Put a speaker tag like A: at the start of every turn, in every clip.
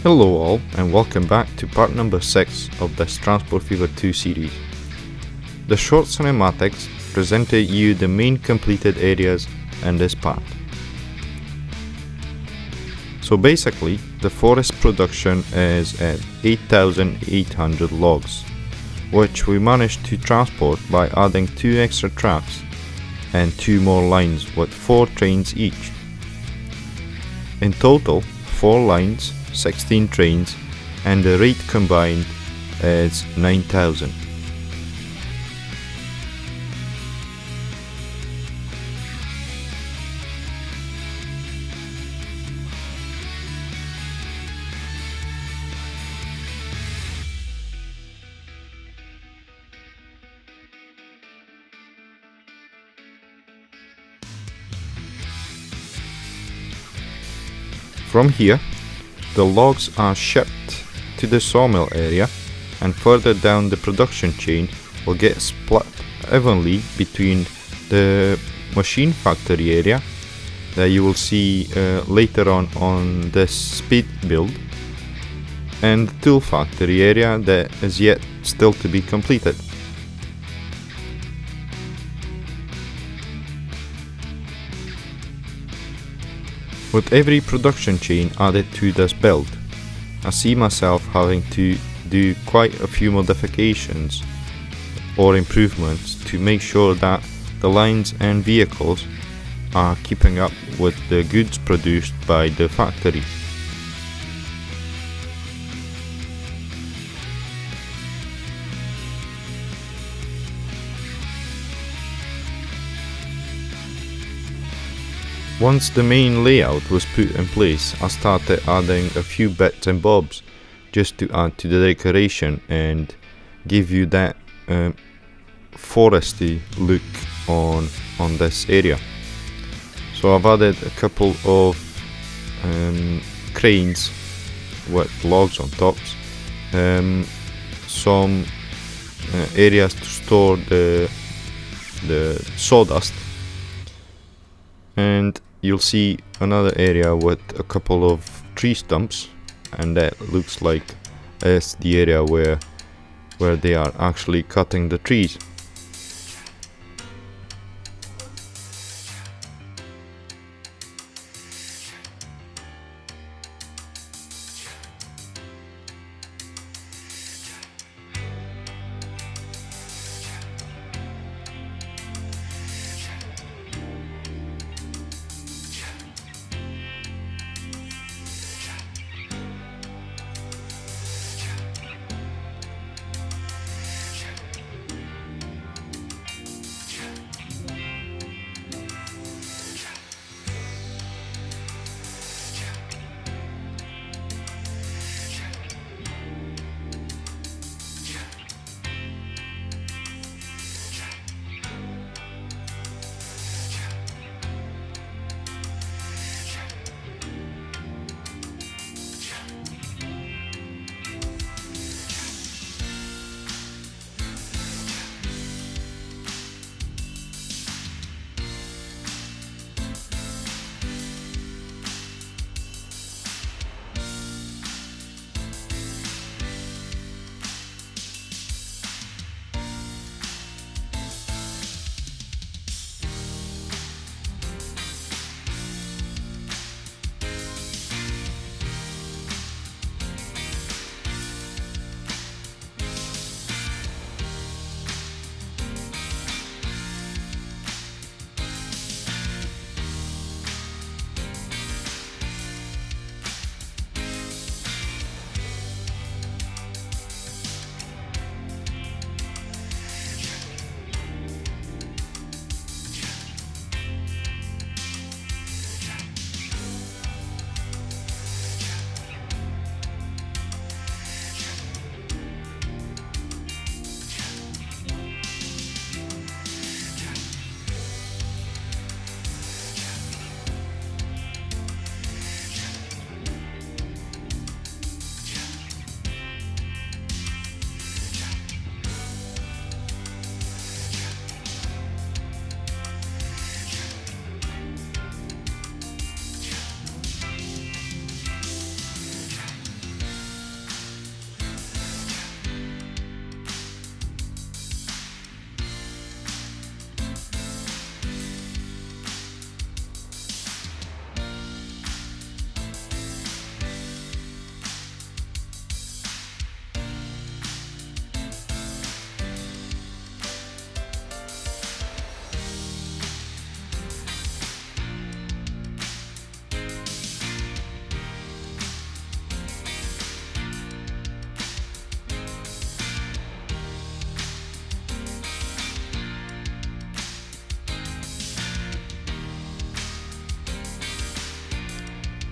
A: Hello all, and welcome back to part number 6 of this Transport Fever 2 series. The short cinematics presented you the main completed areas in this part. So basically, the forest production is at 8,800 logs, which we managed to transport by adding 2 extra tracks and 2 more lines with 4 trains each. In total, 4 lines, 16 trains, and the rate combined is 9,000. From here, the logs are shipped to the sawmill area, and further down the production chain will get split evenly between the machine factory area that you will see later on this speed build, and the tool factory area that is yet still to be completed. With every production chain added to this build, I see myself having to do quite a few modifications or improvements to make sure that the lines and vehicles are keeping up with the goods produced by the factory. Once the main layout was put in place, I started adding a few bits and bobs just to add to the decoration and give you that foresty look on this area. So I've added a couple of cranes with logs on tops, some areas to store the sawdust, and you'll see another area with a couple of tree stumps, and that looks like it's the area where they are actually cutting the trees.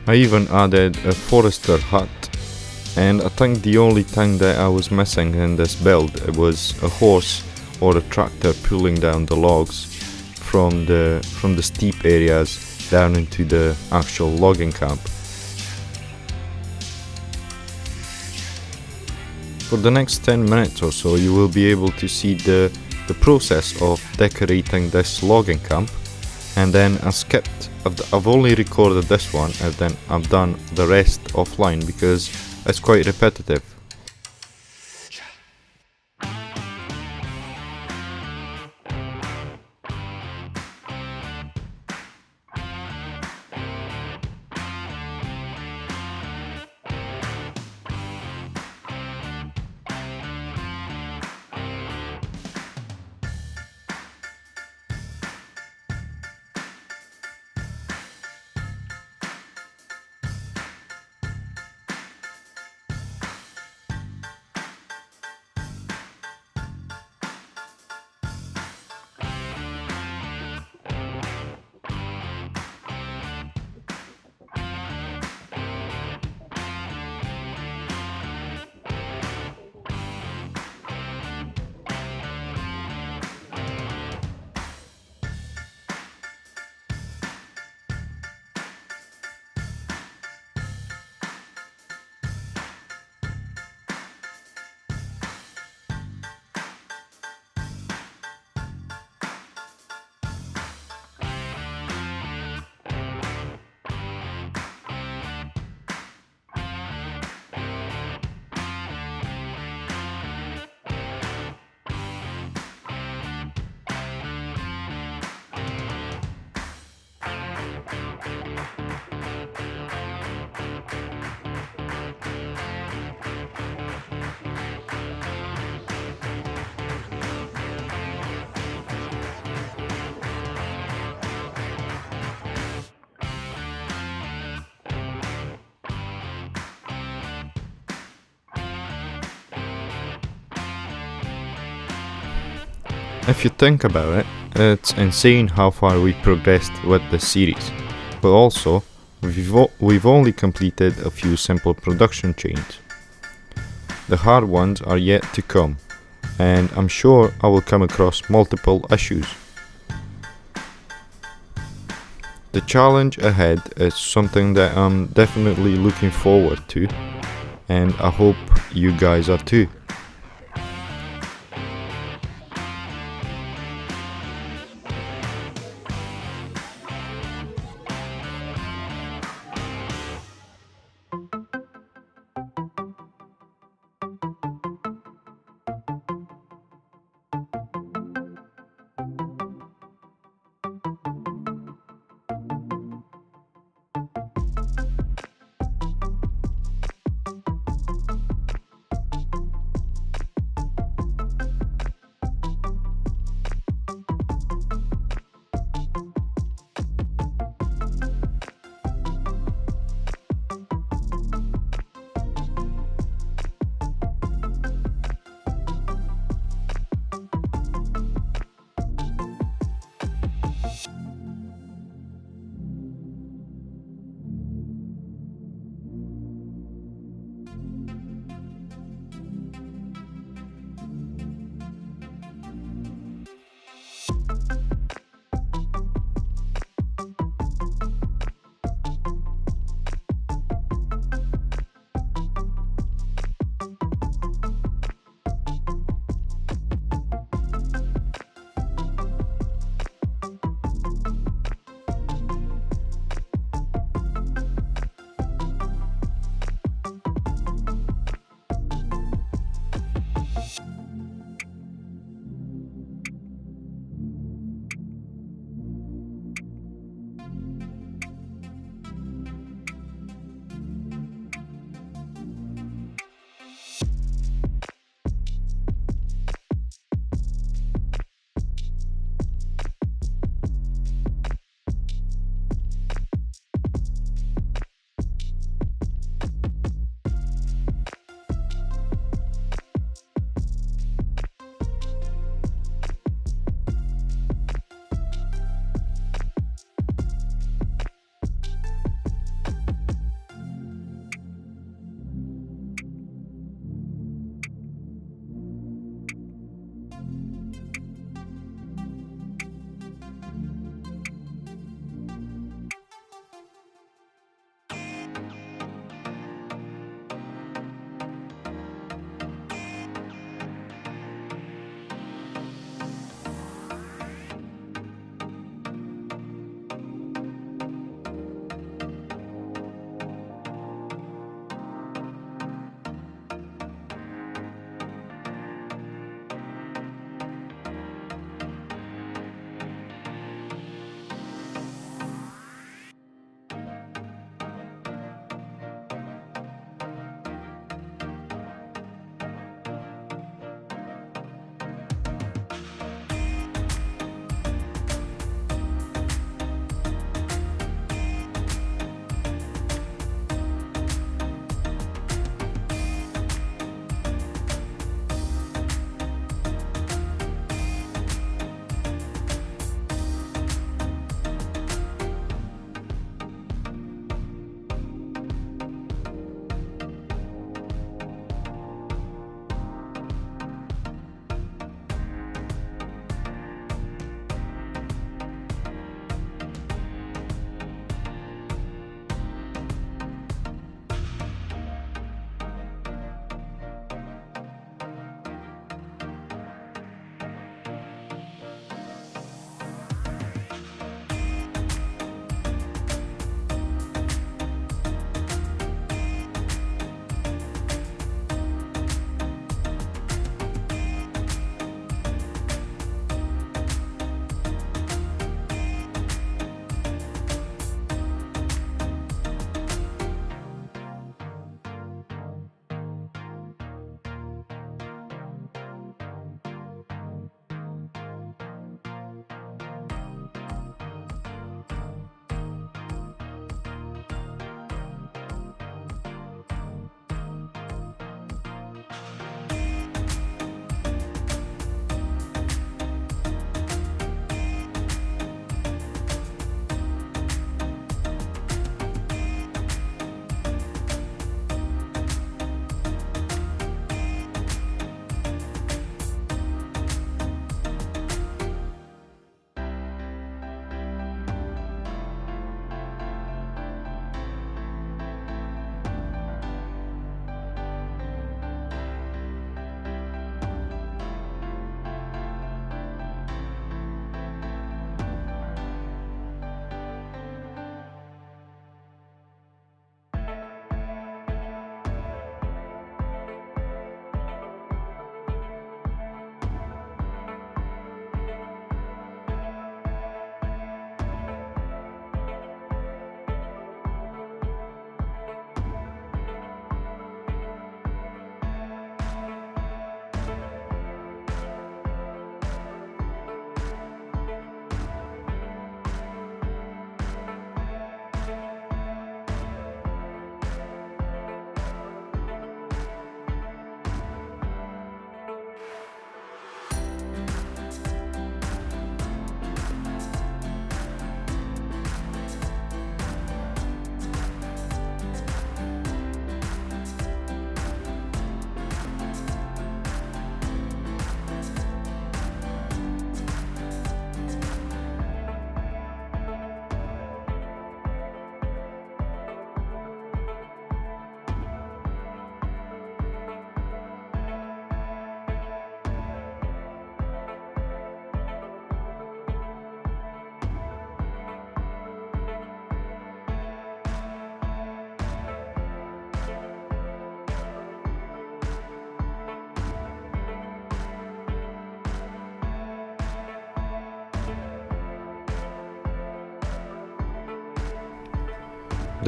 A: I even added a forester hut, and I think the only thing that I was missing in this build was a horse or a tractor pulling down the logs from the steep areas down into the actual logging camp. For the next 10 minutes or so, you will be able to see the process of decorating this logging camp, and then I skipped. I've only recorded this one, and then I've done the rest offline because it's quite repetitive. If you think about it, it's insane how far we progressed with this series, but also we've only completed a few simple production chains. The hard ones are yet to come, and I'm sure I will come across multiple issues. The challenge ahead is something that I'm definitely looking forward to, and I hope you guys are too.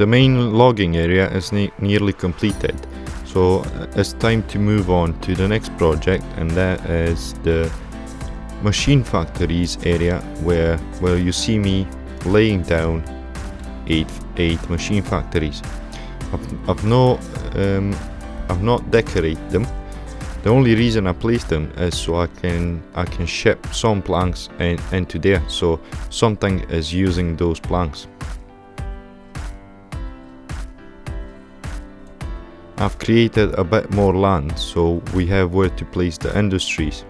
A: the main logging area is nearly completed, so it's time to move on to the next project, and that is the machine factories area where you see me laying down eight machine factories. I've not decorated them. The only reason I placed them is so I can ship some planks into there, so something is using those planks. I've created a bit more land so we have where to place the industries.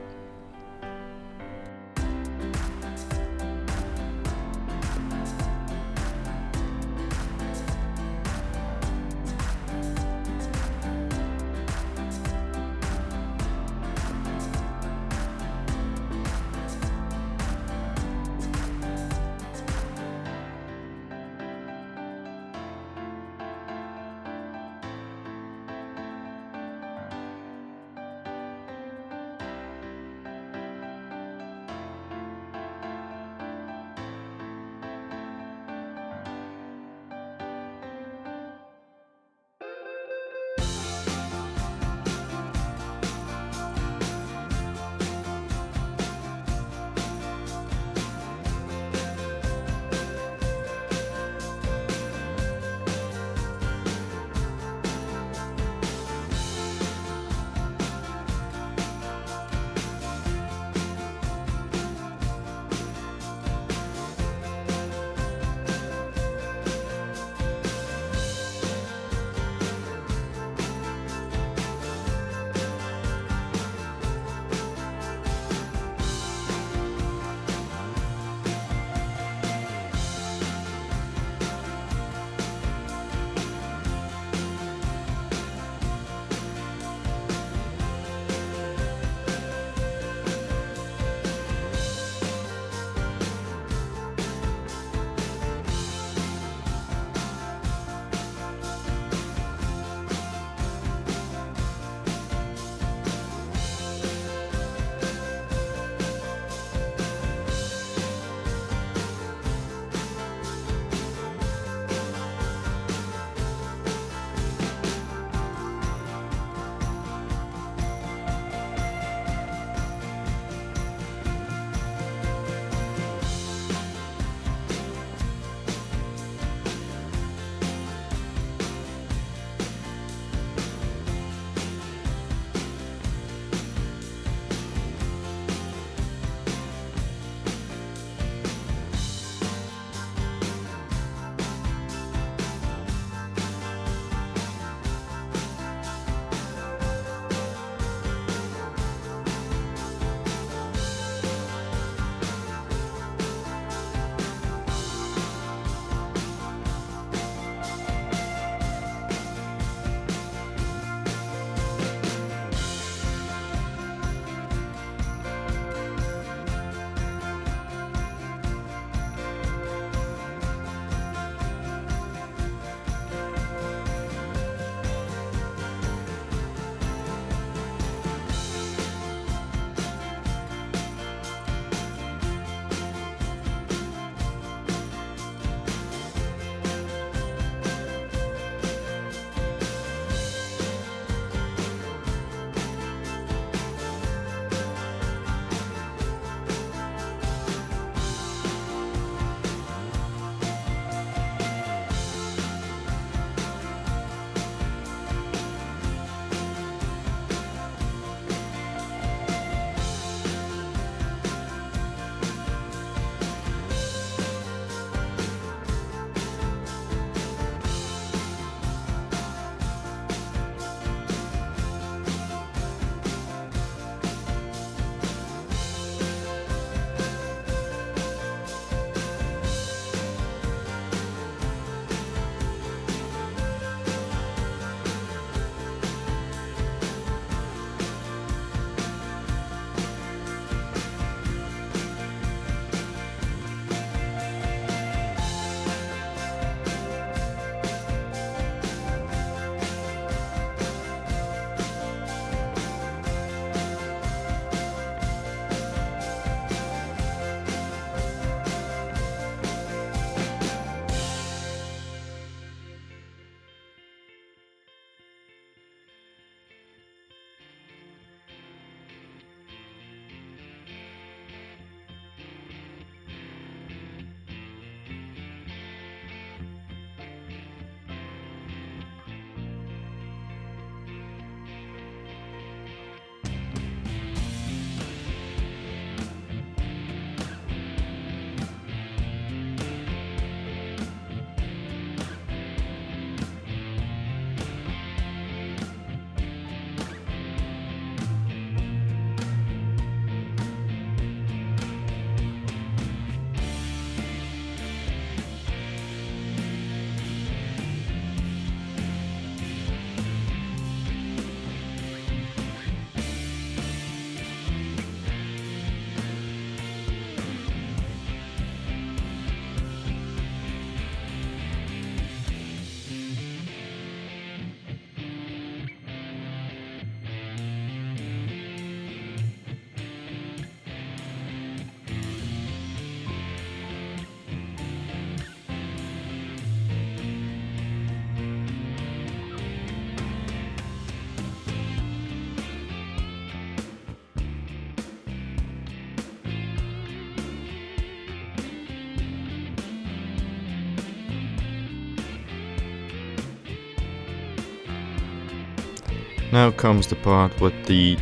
A: Now comes the part with the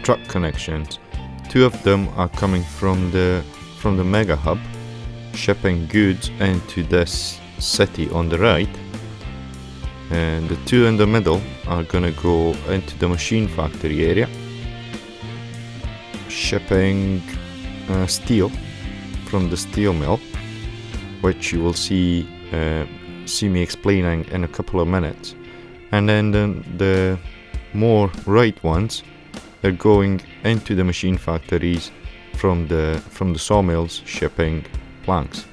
A: truck connections. Two of them are coming from the mega hub, shipping goods into this city on the right, and the two in the middle are gonna go into the machine factory area, shipping steel from the steel mill, which you will see me explaining in a couple of minutes. And then the more right ones, they're going into the machine factories from the sawmills, shipping planks.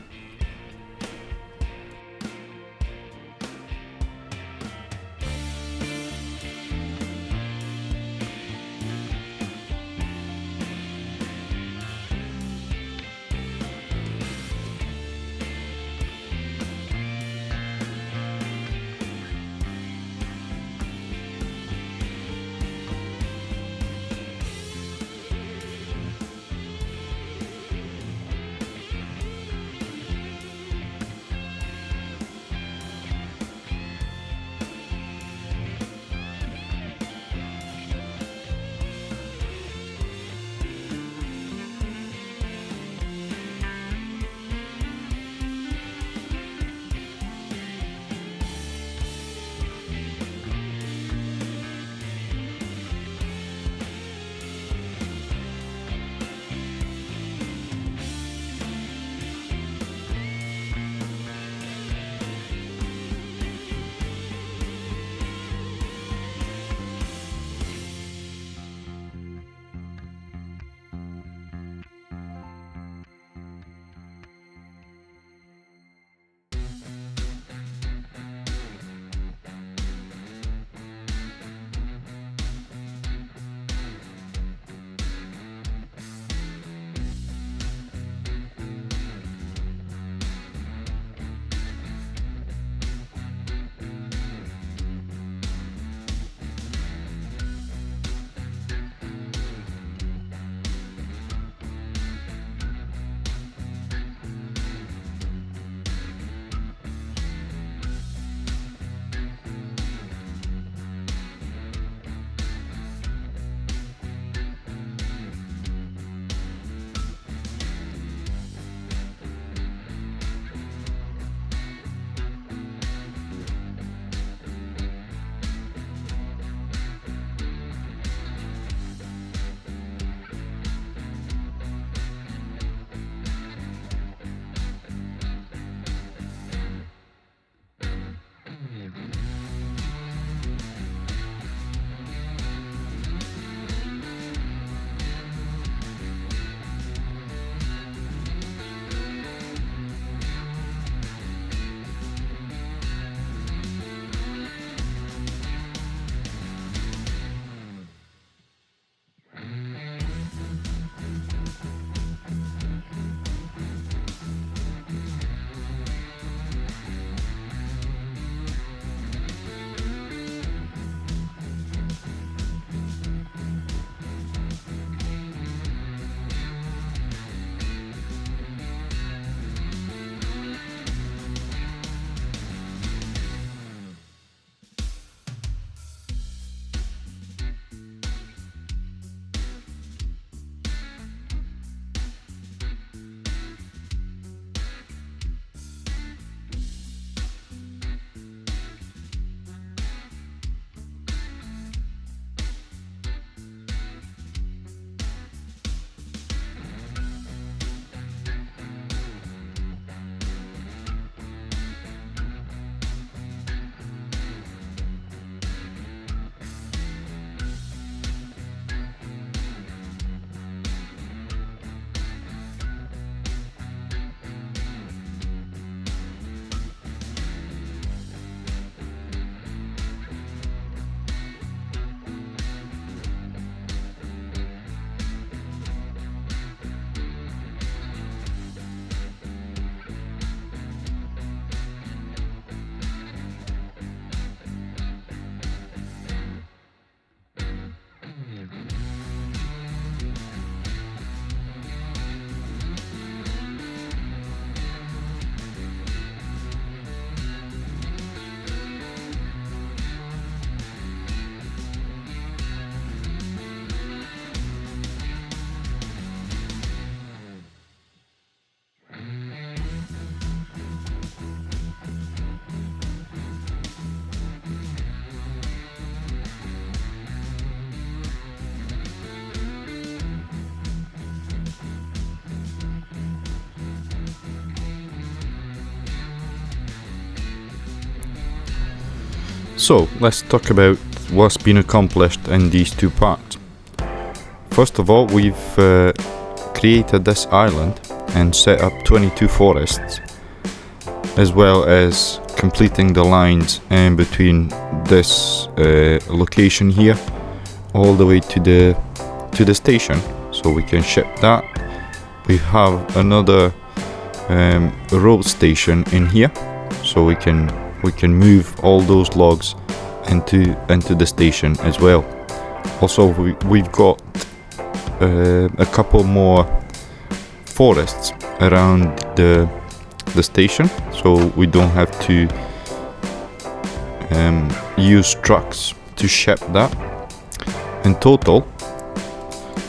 A: So let's talk about what's been accomplished in these two parts. First of all, we've created this island and set up 22 forests, as well as completing the lines in between this location here all the way to the station, so we can ship that. We have another road station in here, so we can move all those logs into the station as well. Also, we've got a couple more forests around the station, so we don't have to use trucks to ship that. In total,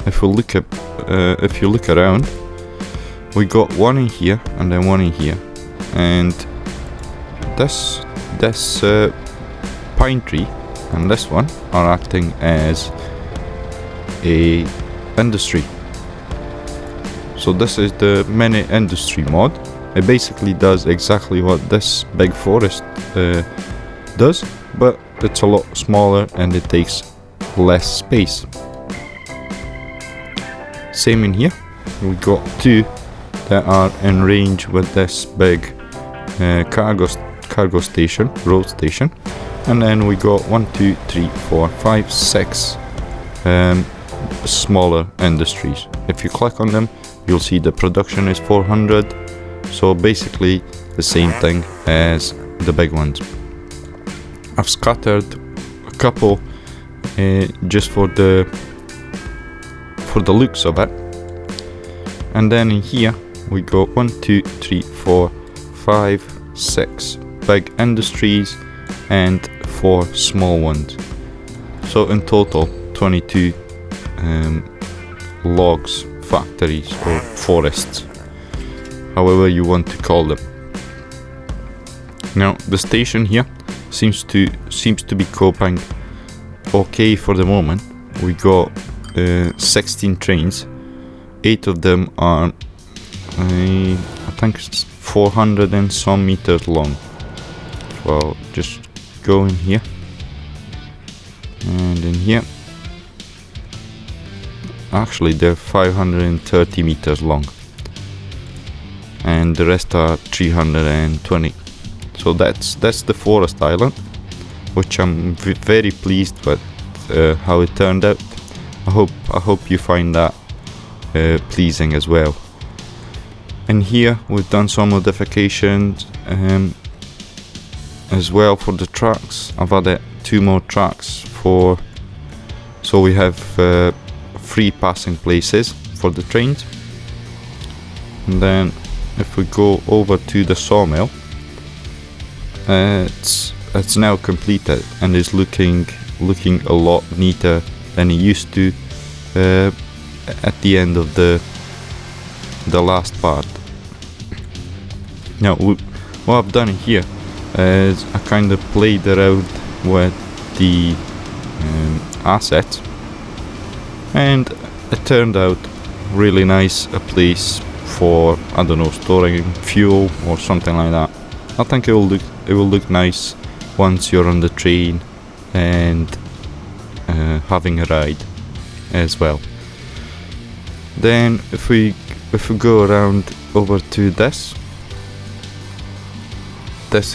A: if you look around, we got one in here and then one in here, and this pine tree and this one are acting as a industry. So this is the mini industry mod. It basically does exactly what this big forest does, but it's a lot smaller and it takes less space. Same in here, we got two that are in range with this big cargo station, road station, and then we got 1, 2, 3, 4, 5, 6 smaller industries. If you click on them, you'll see the production is 400, so basically the same thing as the big ones. I've scattered a couple just for the looks of it, and then in here we got 1, 2, 3, 4, 5, 6 big industries and 4 small ones. So in total 22 logs, factories or forests, however you want to call them. Now the station here seems to be coping okay for the moment. We got 16 trains, 8 of them are I think 400 and some meters long. Well, just go in here and in here. Actually they're 530 meters long, and the rest are 320. So that's the forest island, which I'm very pleased with how it turned out. I hope you find that pleasing as well. And here we've done some modifications as well for the tracks. I've added 2 more tracks so we have free passing places for the trains. And then if we go over to the sawmill, it's now completed and is looking a lot neater than it used to at the end of the last part. Now what I've done here is I kind of played around with the assets, and it turned out really nice, a place for, I don't know, storing fuel or something like that. I think it will look nice once you're on the train and having a ride as well. Then if we go around over to this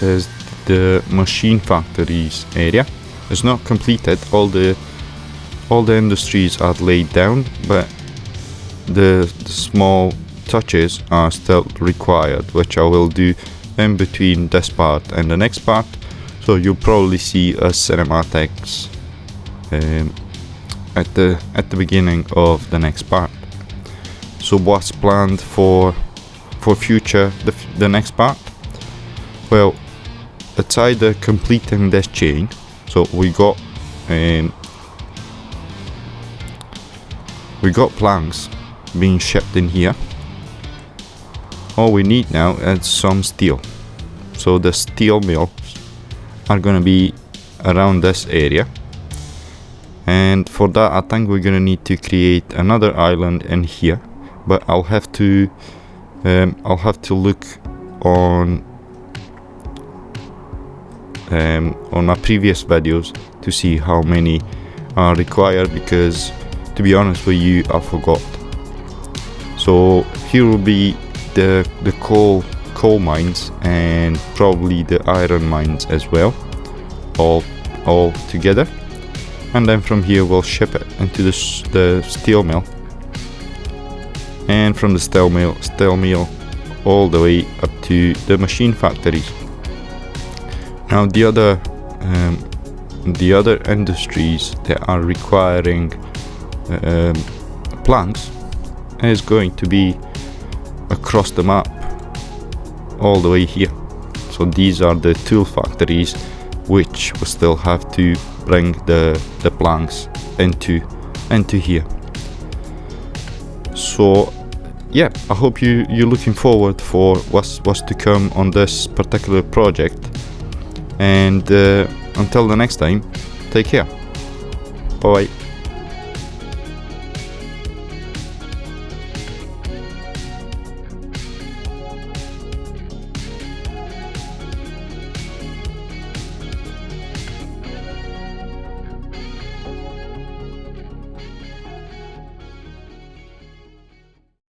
A: is the machine factories area. It's not completed, all the industries are laid down, but the small touches are still required, which I will do in between this part and the next part. So you'll probably see a cinematics at the beginning of the next part. So what's planned for future the next part? Well, it's either completing this chain, so we got planks being shipped in here. All we need now is some steel, so the steel mills are gonna be around this area, and for that I think we're gonna need to create another island in here, but I'll have to look on on my previous videos to see how many are required, because to be honest with you, I forgot. So here will be the coal mines and probably the iron mines as well, all together, and then from here we'll ship it into the steel mill, and from the steel mill all the way up to the machine factories. Now the other industries that are requiring planks is going to be across the map all the way here. So these are the tool factories which will still have to bring the planks into here. So yeah, I hope you're looking forward for what's to come on this particular project, and until the next time, take care. Bye.